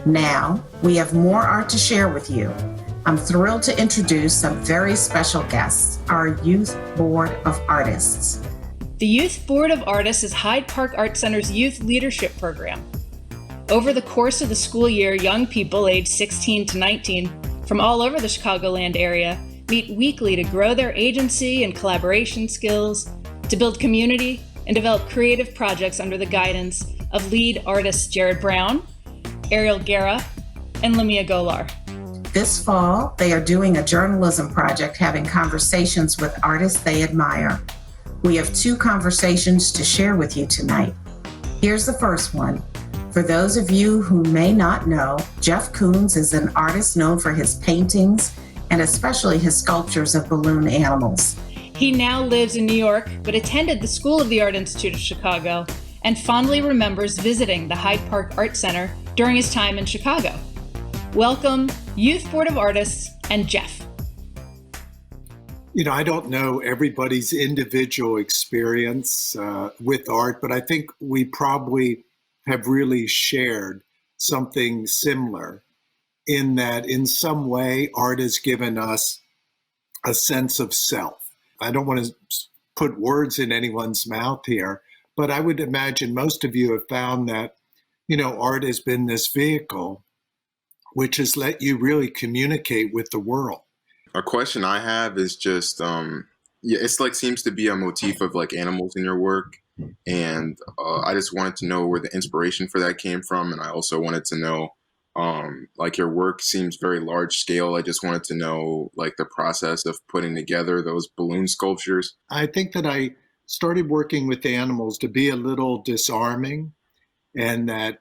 Now, we have more art to share with you. I'm thrilled to introduce some very special guests, our Youth Board of Artists. The Youth Board of Artists is Hyde Park Art Center's youth leadership program. Over the course of the school year, young people aged 16 to 19 from all over the Chicagoland area meet weekly to grow their agency and collaboration skills, to build community, and develop creative projects under the guidance of lead artists Jared Brown, Ariel Guerra, and Lamia Golar. This fall, they are doing a journalism project having conversations with artists they admire. We have 2 conversations to share with you tonight. Here's the first one. For those of you who may not know, Jeff Koons is an artist known for his paintings and especially his sculptures of balloon animals. He now lives in New York, but attended the School of the Art Institute of Chicago and fondly remembers visiting the Hyde Park Art Center during his time in Chicago. Welcome, Youth Board of Artists and Jeff. You know, I don't know everybody's individual experience with art, but I think we probably have really shared something similar in that in some way art has given us a sense of self. I don't want to put words in anyone's mouth here, but I would imagine most of you have found that, you know, art has been this vehicle which has let you really communicate with the world. A question I have is just, it's like seems to be a motif of like animals in your work. And I just wanted to know where the inspiration for that came from. And I also wanted to know, like your work seems very large scale. I just wanted to know like the process of putting together those balloon sculptures. I think that I started working with animals to be a little disarming, and that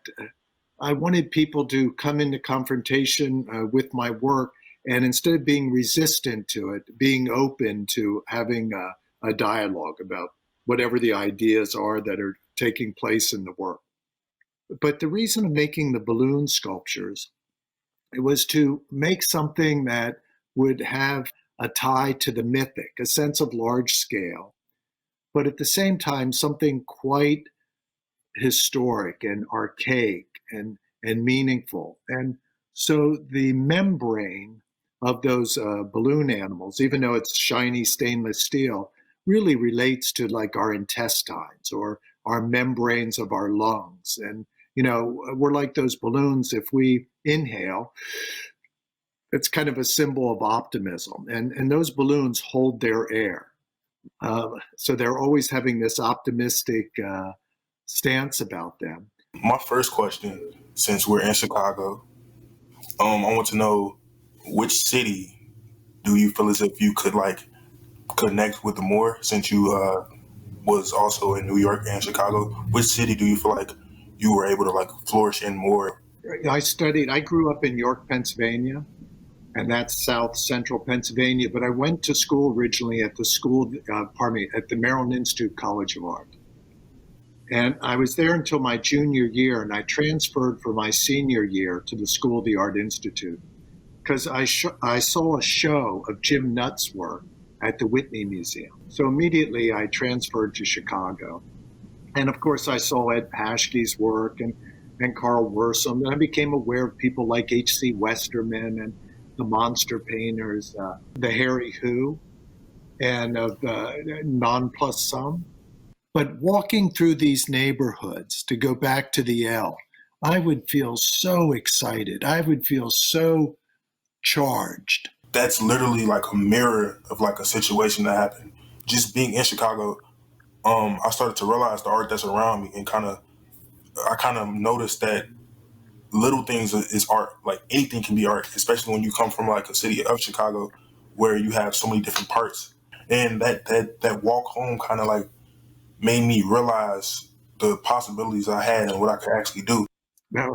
I wanted people to come into confrontation with my work, and instead of being resistant to it, being open to having a dialogue about whatever the ideas are that are taking place in the work. But the reason of making the balloon sculptures, it was to make something that would have a tie to the mythic, a sense of large scale, but at the same time, something quite historic and archaic and meaningful. And so the membrane of those balloon animals, even though it's shiny stainless steel, really relates to like our intestines or our membranes of our lungs. And, you know, we're like those balloons. If we inhale, it's kind of a symbol of optimism. And those balloons hold their air. So they're always having this optimistic stance about them. My first question, since we're in Chicago, I want to know, which city do you feel as if you could like connect with more, since you was also in New York and Chicago? Which city do you feel like you were able to like flourish in more? I grew up in York, Pennsylvania, and that's South Central Pennsylvania, but I went to school originally at at the Maryland Institute College of Art. And I was there until my junior year, and I transferred for my senior year to the School of the Art Institute because I saw a show of Jim Nutt's work at the Whitney Museum. So immediately I transferred to Chicago. And of course I saw Ed Paschke's work and Carl Wersum. And I became aware of people like H.C. Westerman and the monster painters, the Harry Who, and of Non Plus Sum. But walking through these neighborhoods, to go back to the L, I would feel so excited. I would feel so charged. That's literally like a mirror of like a situation that happened. Just being in Chicago, I started to realize the art that's around me, and I kind of noticed that little things is art. Like anything can be art, especially when you come from like a city of Chicago where you have so many different parts. And that walk home kind of like made me realize the possibilities I had and what I could actually do. That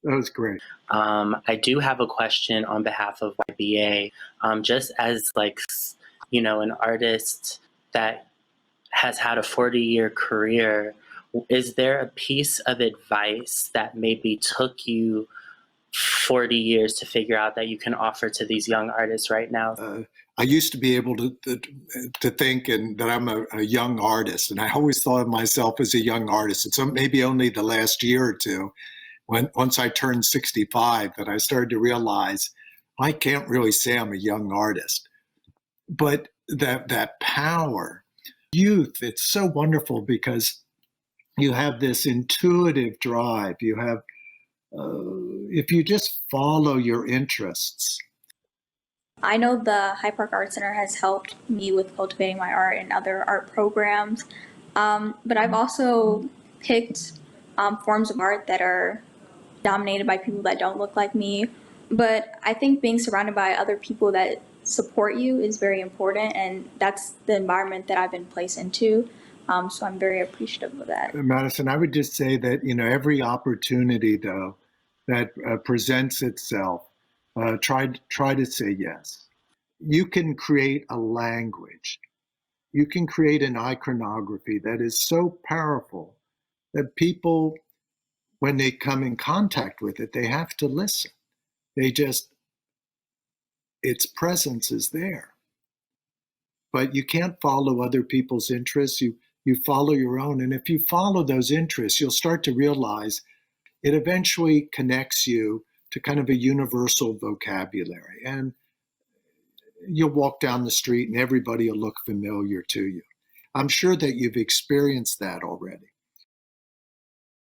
was great. I do have a question on behalf of YBA. Just as like, you know, an artist that has had a 40-year career, is there a piece of advice that maybe took you 40 years to figure out that you can offer to these young artists right now? I used to be able to think that I'm a young artist, and I always thought of myself as a young artist. And so maybe only the last year or two, once I turned 65 that I started to realize I can't really say I'm a young artist. But that power, youth, it's so wonderful because you have this intuitive drive. You have, if you just follow your interests. I know the Hyde Park Art Center has helped me with cultivating my art and other art programs, but I've also picked forms of art that are dominated by people that don't look like me. But I think being surrounded by other people that support you is very important, and that's the environment that I've been placed into. So I'm very appreciative of that. Madison, I would just say that, every opportunity, though, that presents itself, try to say yes. You can create a language. You can create an iconography that is so powerful that people, when they come in contact with it, they have to listen. Its presence is there. But you can't follow other people's interests. You follow your own. And if you follow those interests, you'll start to realize it eventually connects you to kind of a universal vocabulary. And you'll walk down the street and everybody will look familiar to you. I'm sure that you've experienced that already.